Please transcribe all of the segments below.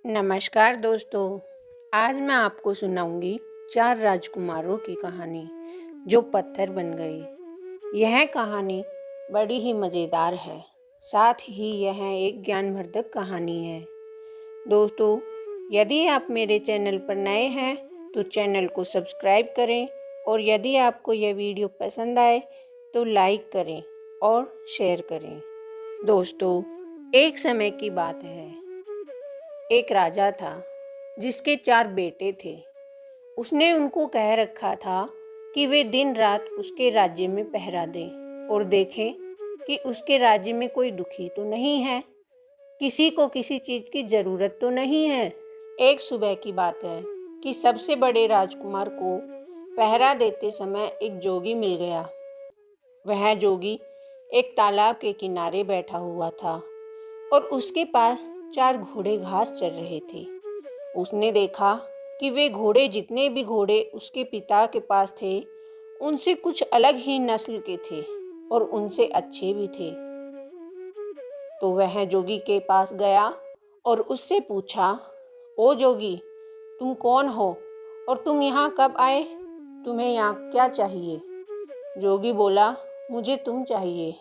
नमस्कार दोस्तों। आज मैं आपको सुनाऊंगी 4 राजकुमारों की कहानी जो पत्थर बन गए। यह कहानी बड़ी ही मज़ेदार है, साथ ही यह एक ज्ञानवर्धक कहानी है। दोस्तों, यदि आप मेरे चैनल पर नए हैं तो चैनल को सब्सक्राइब करें और यदि आपको यह वीडियो पसंद आए तो लाइक करें और शेयर करें। दोस्तों, एक समय की बात है। एक राजा था जिसके 4 बेटे थे। उसने उनको कह रखा था कि वे दिन रात उसके राज्य में पहरा दें और देखें कि उसके राज्य में कोई दुखी तो नहीं है, किसी को किसी चीज़ की ज़रूरत तो नहीं है। एक सुबह की बात है कि सबसे बड़े राजकुमार को पहरा देते समय एक जोगी मिल गया। वह जोगी एक तालाब के किनारे बैठा हुआ था और उसके पास 4 घोड़े घास चर रहे थे। उसने देखा कि वे घोड़े, जितने भी घोड़े उसके पिता के पास थे, उनसे कुछ अलग ही नस्ल के थे और उनसे अच्छे भी थे। तो वह जोगी के पास गया और उससे पूछा, ओ जोगी, तुम कौन हो और तुम यहाँ कब आए? तुम्हें यहाँ क्या चाहिए? जोगी बोला, मुझे तुम चाहिए।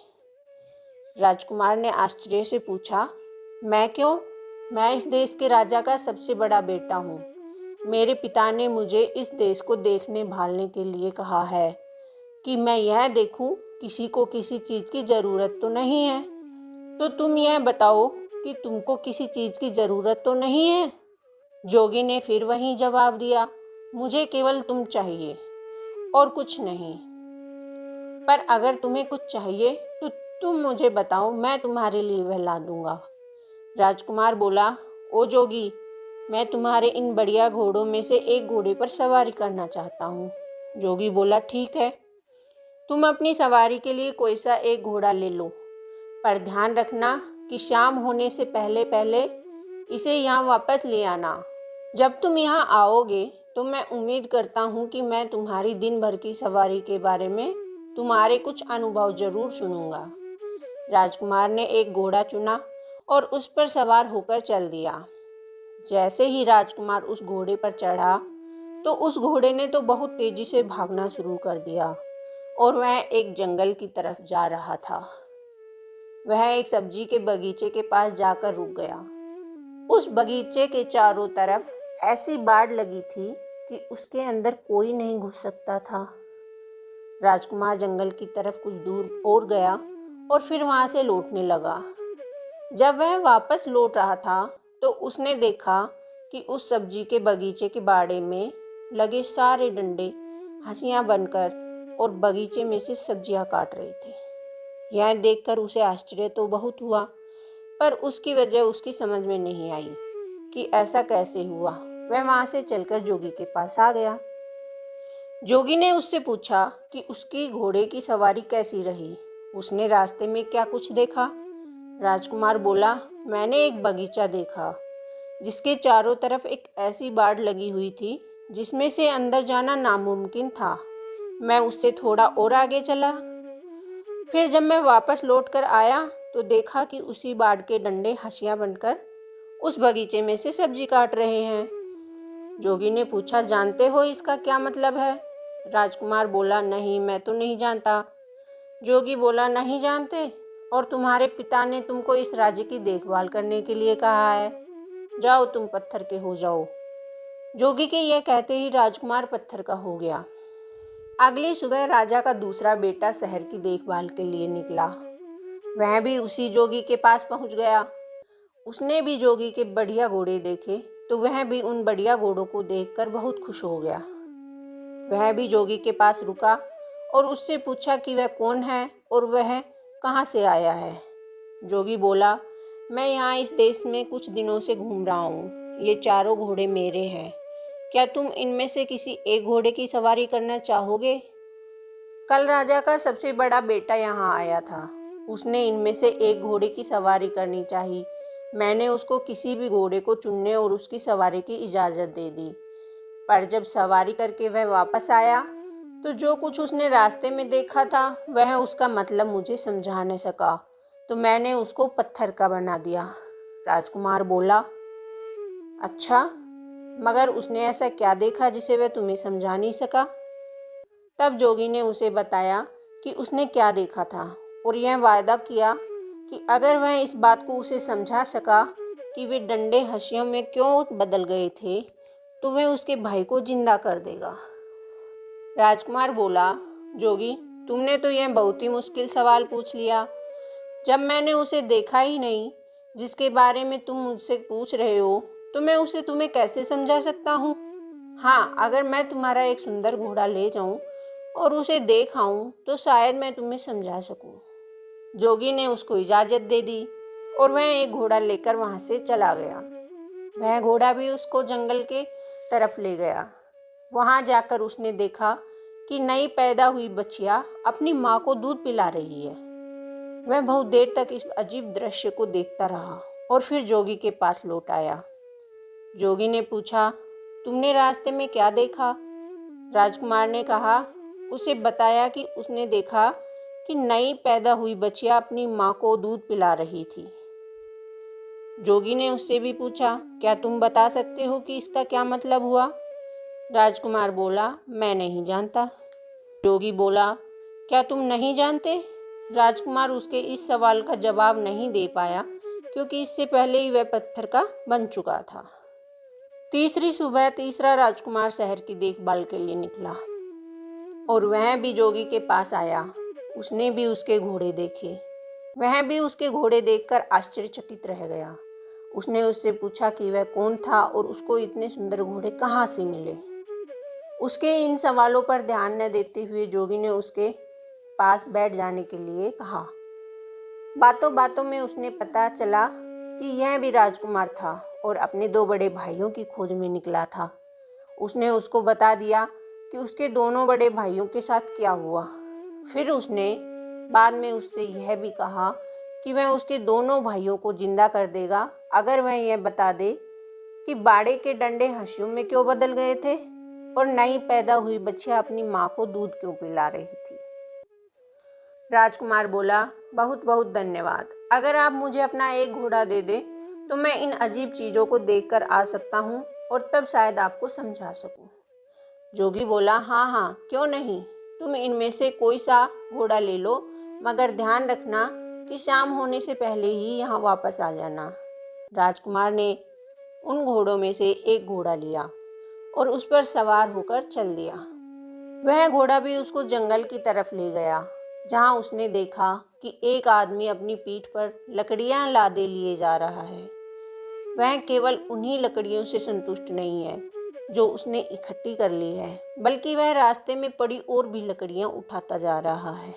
राजकुमार ने आश्चर्य से पूछा, मैं क्यों? मैं इस देश के राजा का सबसे बड़ा बेटा हूँ। मेरे पिता ने मुझे इस देश को देखने भालने के लिए कहा है कि मैं यह देखूं किसी को किसी चीज़ की ज़रूरत तो नहीं है। तो तुम यह बताओ कि तुमको किसी चीज़ की ज़रूरत तो नहीं है? जोगी ने फिर वही जवाब दिया, मुझे केवल तुम चाहिए और कुछ नहीं। पर अगर तुम्हें कुछ चाहिए तो तुम मुझे बताओ, मैं तुम्हारे लिए वह ला दूंगा। राजकुमार बोला, ओ जोगी, मैं तुम्हारे इन बढ़िया घोड़ों में से एक घोड़े पर सवारी करना चाहता हूँ। जोगी बोला, ठीक है, तुम अपनी सवारी के लिए कोई सा एक घोड़ा ले लो, पर ध्यान रखना कि शाम होने से पहले पहले इसे यहाँ वापस ले आना। जब तुम यहाँ आओगे तो मैं उम्मीद करता हूँ कि मैं तुम्हारी दिन भर की सवारी के बारे में तुम्हारे कुछ अनुभव जरूर सुनूंगा। राजकुमार ने एक घोड़ा चुना और उस पर सवार होकर चल दिया। जैसे ही राजकुमार उस घोड़े पर चढ़ा तो उस घोड़े ने तो बहुत तेजी से भागना शुरू कर दिया और वह एक जंगल की तरफ जा रहा था। वह एक सब्जी के बगीचे के पास जाकर रुक गया। उस बगीचे के चारों तरफ ऐसी बाड़ लगी थी कि उसके अंदर कोई नहीं घुस सकता था। राजकुमार जंगल की तरफ कुछ दूर और गया और फिर वहां से लौटने लगा। जब वह वापस लौट रहा था तो उसने देखा कि उस सब्जी के बगीचे के बाड़े में लगे सारे डंडे हंसियां बनकर और बगीचे में से सब्जियां काट रहे थे। यह देखकर उसे आश्चर्य तो बहुत हुआ, पर उसकी वजह उसकी समझ में नहीं आई कि ऐसा कैसे हुआ। वह वहां से चलकर जोगी के पास आ गया। जोगी ने उससे पूछा कि उसकी घोड़े की सवारी कैसी रही, उसने रास्ते में क्या कुछ देखा। राजकुमार बोला, मैंने एक बगीचा देखा जिसके चारों तरफ एक ऐसी बाड़ लगी हुई थी जिसमें से अंदर जाना नामुमकिन था। मैं उससे थोड़ा और आगे चला, फिर जब मैं वापस लौट कर आया तो देखा कि उसी बाड़ के डंडे हंसियां बनकर उस बगीचे में से सब्जी काट रहे हैं। जोगी ने पूछा, जानते हो इसका क्या मतलब है? राजकुमार बोला, नहीं, मैं तो नहीं जानता। जोगी बोला, नहीं जानते? और तुम्हारे पिता ने तुमको इस राज्य की देखभाल करने के लिए कहा है। जाओ, तुम पत्थर के हो जाओ। जोगी के यह कहते ही राजकुमार पत्थर का हो गया। अगली सुबह राजा का दूसरा बेटा शहर की देखभाल के लिए निकला। वह भी उसी जोगी के पास पहुंच गया। उसने भी जोगी के बढ़िया घोड़े देखे तो वह भी उन बढ़िया घोड़ों को देखकर बहुत खुश हो गया। वह भी जोगी के पास रुका और उससे पूछा कि वह कौन है और वह कहाँ से आया है। जोगी बोला, मैं यहाँ इस देश में कुछ दिनों से घूम रहा हूँ। ये चारों घोड़े मेरे हैं। क्या तुम इनमें से किसी एक घोड़े की सवारी करना चाहोगे? कल राजा का सबसे बड़ा बेटा यहाँ आया था। उसने इनमें से एक घोड़े की सवारी करनी चाहिए। मैंने उसको किसी भी घोड़े को चुनने और उसकी सवारी की इजाज़त दे दी, पर जब सवारी करके वह वापस आया तो जो कुछ उसने रास्ते में देखा था वह उसका मतलब मुझे समझा नहीं सका, तो मैंने उसको पत्थर का बना दिया। राजकुमार बोला, अच्छा, मगर उसने ऐसा क्या देखा जिसे वह तुम्हें समझा नहीं सका? तब जोगी ने उसे बताया कि उसने क्या देखा था और यह वायदा किया कि अगर वह इस बात को उसे समझा सका कि वे डंडे हंसियों में क्यों बदल गए थे, तो वह उसके भाई को जिंदा कर देगा। राजकुमार बोला, जोगी, तुमने तो यह बहुत ही मुश्किल सवाल पूछ लिया। जब मैंने उसे देखा ही नहीं जिसके बारे में तुम मुझसे पूछ रहे हो, तो मैं उसे तुम्हें कैसे समझा सकता हूँ? हाँ, अगर मैं तुम्हारा एक सुंदर घोड़ा ले जाऊं और उसे देखाऊं तो शायद मैं तुम्हें समझा सकूं। जोगी ने उसको इजाज़त दे दी और वह एक घोड़ा लेकर वहां से चला गया। वह घोड़ा भी उसको जंगल के तरफ ले गया। वहां जाकर उसने देखा कि नई पैदा हुई बच्चिया अपनी माँ को दूध पिला रही है। वह बहुत देर तक इस अजीब दृश्य को देखता रहा और फिर जोगी के पास लौट आया। जोगी ने पूछा, तुमने रास्ते में क्या देखा? राजकुमार ने कहा, उसे बताया कि उसने देखा कि नई पैदा हुई बच्चिया अपनी माँ को दूध पिला रही थी। जोगी ने उससे भी पूछा, क्या तुम बता सकते हो कि इसका क्या मतलब हुआ? राजकुमार बोला, मैं नहीं जानता। जोगी बोला, क्या तुम नहीं जानते? राजकुमार उसके इस सवाल का जवाब नहीं दे पाया क्योंकि इससे पहले ही वह पत्थर का बन चुका था। तीसरी सुबह तीसरा राजकुमार शहर की देखभाल के लिए निकला और वह भी जोगी के पास आया। उसने भी उसके घोड़े देखे। वह भी उसके घोड़े देखकर आश्चर्यचकित रह गया। उसने उससे पूछा कि वह कौन था और उसको इतने सुंदर घोड़े कहाँ से मिले। उसके इन सवालों पर ध्यान न देते हुए जोगी ने उसके पास बैठ जाने के लिए कहा। बातों बातों में उसने पता चला कि यह भी राजकुमार था और अपने दो बड़े भाइयों की खोज में निकला था। उसने उसको बता दिया कि उसके दोनों बड़े भाइयों के साथ क्या हुआ। फिर उसने बाद में उससे यह भी कहा कि वह उसके दोनों भाइयों को जिंदा कर देगा अगर वह यह बता दे कि बाड़े के डंडे हंसियों में क्यों बदल गए थे और नई पैदा हुई बच्चियां अपनी माँ को दूध क्यों पिला रही थी। राजकुमार बोला, बहुत बहुत धन्यवाद। अगर आप मुझे अपना एक घोड़ा दे दें तो मैं इन अजीब चीज़ों को देखकर आ सकता हूँ और तब शायद आपको समझा सकूँ। जोगी बोला, हाँ हाँ, क्यों नहीं। तुम इनमें से कोई सा घोड़ा ले लो, मगर ध्यान रखना कि शाम होने से पहले ही यहाँ वापस आ जाना। राजकुमार ने उन घोड़ों में से एक घोड़ा लिया और उस पर सवार होकर चल दिया। वह घोड़ा भी उसको जंगल की तरफ ले गया, जहाँ उसने देखा कि एक आदमी अपनी पीठ पर लकड़ियाँ लादे लिए जा रहा है। वह केवल उन्हीं लकड़ियों से संतुष्ट नहीं है जो उसने इकट्ठी कर ली है, बल्कि वह रास्ते में पड़ी और भी लकड़ियाँ उठाता जा रहा है।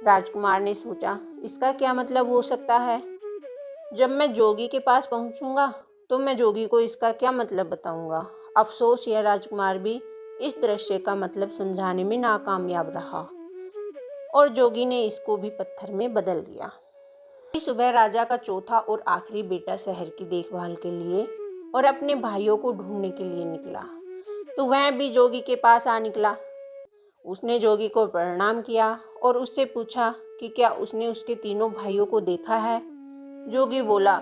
राजकुमार ने सोचा, इसका क्या मतलब हो सकता है? जब मैं जोगी के पास पहुंचूंगा तो मैं जोगी को इसका क्या मतलब बताऊंगा। अफसोस यह राजकुमार भी इस दृश्य का मतलब समझाने में नाकामयाब रहा और जोगी ने इसको भी पत्थर में बदल दिया। सुबह राजा का चौथा और आखिरी बेटा शहर की देखभाल के लिए और अपने भाइयों को ढूंढने के लिए निकला, तो वह भी जोगी के पास आ निकला। उसने जोगी को प्रणाम किया और उससे पूछा कि क्या उसने उसके तीनों भाइयों को देखा है। जोगी बोला,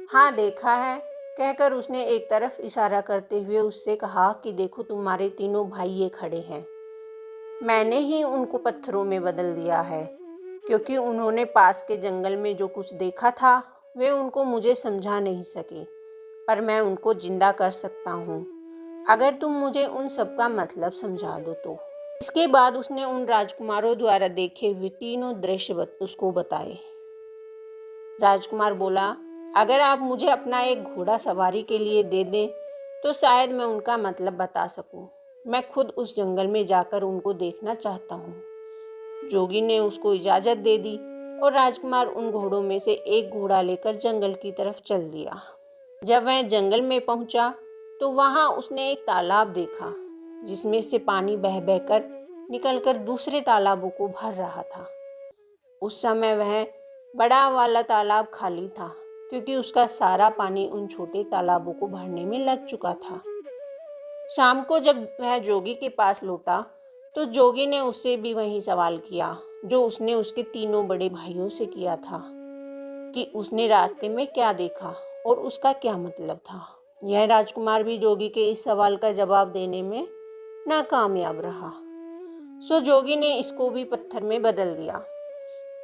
हाँ देखा है, कहकर उसने एक तरफ इशारा करते हुए उससे कहा कि देखो तुम्हारे तीनों भाई ये खड़े हैं। मैंने ही उनको पत्थरों में बदल दिया है क्योंकि उन्होंने पास के जंगल में जो कुछ देखा था वे उनको मुझे समझा नहीं सके, पर मैं उनको जिंदा कर सकता हूँ अगर तुम मुझे उन सब का मतलब समझा दो तो। इसके बाद उसने उन राजकुमारों द्वारा देखे हुए तीनों दृश्य उसको बताए। राजकुमार बोला, अगर आप मुझे अपना एक घोड़ा सवारी के लिए दे दें तो शायद मैं उनका मतलब बता सकूं। मैं खुद उस जंगल में जाकर उनको देखना चाहता हूँ। जोगी ने उसको इजाज़त दे दी और राजकुमार उन घोड़ों में से एक घोड़ा लेकर जंगल की तरफ चल दिया। जब वह जंगल में पहुंचा तो वहां उसने एक तालाब देखा जिसमें से पानी बह बहकर निकलकर दूसरे तालाबों को भर रहा था। उस समय वह बड़ा वाला तालाब खाली था क्योंकि उसका सारा पानी उन छोटे तालाबों को भरने में लग चुका था। शाम को जब वह जोगी के पास लौटा तो जोगी ने उससे भी वही सवाल किया जो उसने उसके तीनों बड़े भाइयों से किया था कि उसने रास्ते में क्या देखा और उसका क्या मतलब था। यह राजकुमार भी जोगी के इस सवाल का जवाब देने में नाकामयाब रहा। सो जोगी ने इसको भी पत्थर में बदल दिया।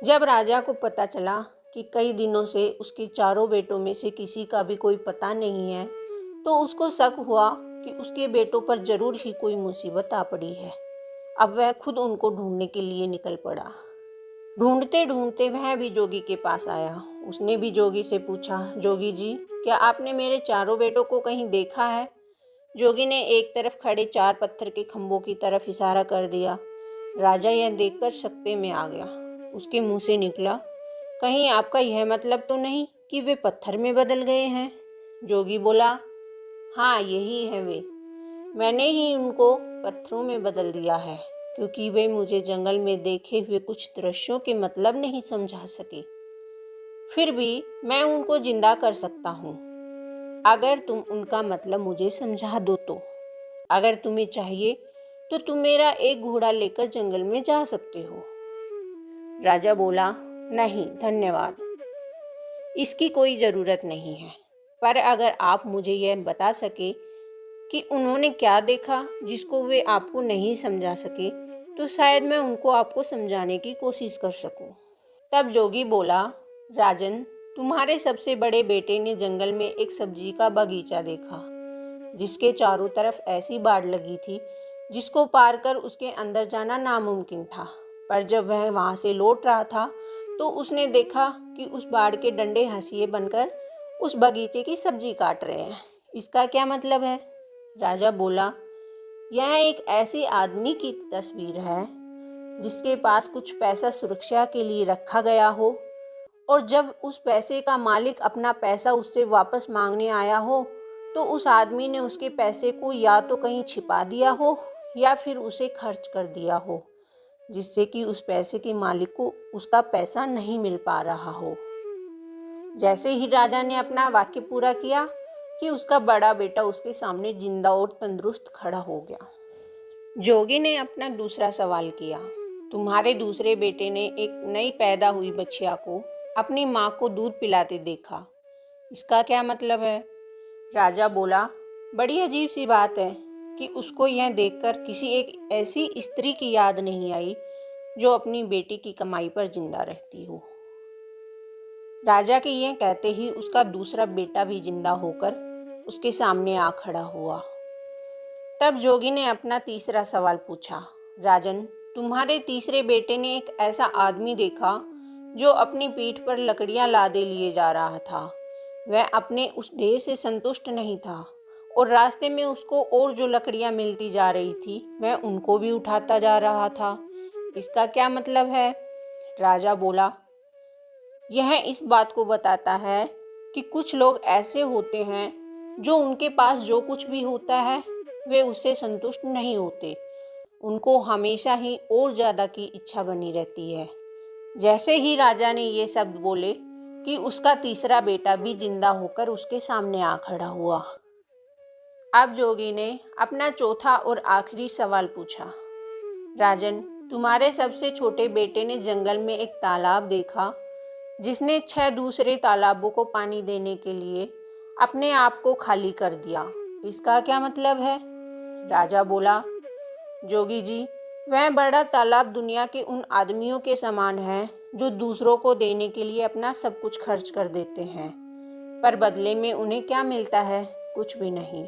जब राजा को पता चला कि कई दिनों से उसके चारों बेटों में से किसी का भी कोई पता नहीं है, तो उसको शक हुआ कि उसके बेटों पर जरूर ही कोई मुसीबत आ पड़ी है। अब वह खुद उनको ढूंढने के लिए निकल पड़ा। ढूंढते ढूंढते वह भी जोगी के पास आया। उसने भी जोगी से पूछा, जोगी जी, क्या आपने मेरे चारों बेटों को कहीं देखा है? जोगी ने एक तरफ खड़े 4 पत्थर के खंभों की तरफ इशारा कर दिया। राजा यह देखकर सकते में आ गया। उसके मुंह से निकला, कहीं आपका यह मतलब तो नहीं कि वे पत्थर में बदल गए हैं? जोगी बोला, हाँ, यही है वे। मैंने ही उनको पत्थरों में बदल दिया है, क्योंकि वे मुझे जंगल में देखे हुए कुछ दृश्यों के मतलब नहीं समझा सके। फिर भी मैं उनको जिंदा कर सकता हूँ, अगर तुम उनका मतलब मुझे समझा दो तो। अगर तुम्हें चाहिए तो तुम मेरा एक घोड़ा लेकर जंगल में जा सकते हो। राजा बोला, नहीं धन्यवाद, इसकी कोई ज़रूरत नहीं है। पर अगर आप मुझे यह बता सके कि उन्होंने क्या देखा जिसको वे आपको नहीं समझा सके, तो शायद मैं उनको आपको समझाने की कोशिश कर सकूं। तब जोगी बोला, राजन, तुम्हारे सबसे बड़े बेटे ने जंगल में एक सब्जी का बगीचा देखा, जिसके चारों तरफ ऐसी बाड़ लगी थी जिसको पार कर उसके अंदर जाना नामुमकिन था। पर जब वह वहां से लौट रहा था तो उसने देखा कि उस बाड़ के डंडे हंसिए बनकर उस बगीचे की सब्जी काट रहे हैं। इसका क्या मतलब है? राजा बोला, यह एक ऐसे आदमी की तस्वीर है जिसके पास कुछ पैसा सुरक्षा के लिए रखा गया हो, और जब उस पैसे का मालिक अपना पैसा उससे वापस मांगने आया हो तो उस आदमी ने उसके पैसे को या तो कहीं छिपा दिया हो या फिर उसे खर्च कर दिया हो, जिससे कि उस पैसे के मालिक को उसका पैसा नहीं मिल पा रहा हो। जैसे ही राजा ने अपना वाक्य पूरा किया कि उसका बड़ा बेटा उसके सामने जिंदा और तंदुरुस्त खड़ा हो गया। जोगी ने अपना दूसरा सवाल किया, तुम्हारे दूसरे बेटे ने एक नई पैदा हुई बच्चिया को अपनी माँ को दूध पिलाते देखा, इसका क्या मतलब है? राजा बोला, बड़ी अजीब सी बात है कि उसको यह देखकर किसी एक ऐसी स्त्री की याद नहीं आई जो अपनी बेटी की कमाई पर जिंदा रहती हो। राजा के यह कहते ही उसका दूसरा बेटा भी जिंदा होकर उसके सामने आ खड़ा हुआ। तब जोगी ने अपना तीसरा सवाल पूछा, राजन, तुम्हारे तीसरे बेटे ने एक ऐसा आदमी देखा जो अपनी पीठ पर लकड़ियां लादे लिए जा रहा था। वह अपने उस ढेर से संतुष्ट नहीं था और रास्ते में उसको और जो लकड़ियां मिलती जा रही थी वह उनको भी उठाता जा रहा था। इसका क्या मतलब है? राजा बोला, यह इस बात को बताता है कि कुछ लोग ऐसे होते हैं जो उनके पास जो कुछ भी होता है वे उससे संतुष्ट नहीं होते। उनको हमेशा ही और ज़्यादा की इच्छा बनी रहती है। जैसे ही राजा ने ये शब्द बोले कि उसका तीसरा बेटा भी जिंदा होकर उसके सामने आ खड़ा हुआ। अब जोगी ने अपना चौथा और आखिरी सवाल पूछा, राजन, तुम्हारे सबसे छोटे बेटे ने जंगल में एक तालाब देखा जिसने 6 दूसरे तालाबों को पानी देने के लिए अपने आप को खाली कर दिया। इसका क्या मतलब है? राजा बोला, जोगी जी, वह बड़ा तालाब दुनिया के उन आदमियों के समान है जो दूसरों को देने के लिए अपना सब कुछ खर्च कर देते हैं, पर बदले में उन्हें क्या मिलता है? कुछ भी नहीं।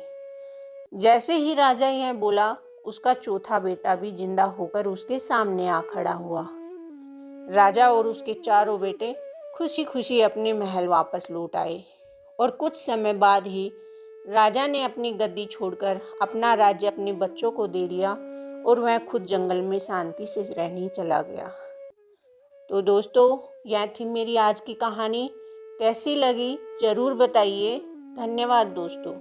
जैसे ही राजा यह बोला, उसका चौथा बेटा भी जिंदा होकर उसके सामने आ खड़ा हुआ। राजा और उसके चारों बेटे खुशी खुशी अपने महल वापस लौट आए और कुछ समय बाद ही राजा ने अपनी गद्दी छोड़कर अपना राज्य अपने बच्चों को दे दिया और वह खुद जंगल में शांति से रहने चला गया। तो दोस्तों, यह थी मेरी आज की कहानी। कैसी लगी ज़रूर बताइए। धन्यवाद दोस्तों।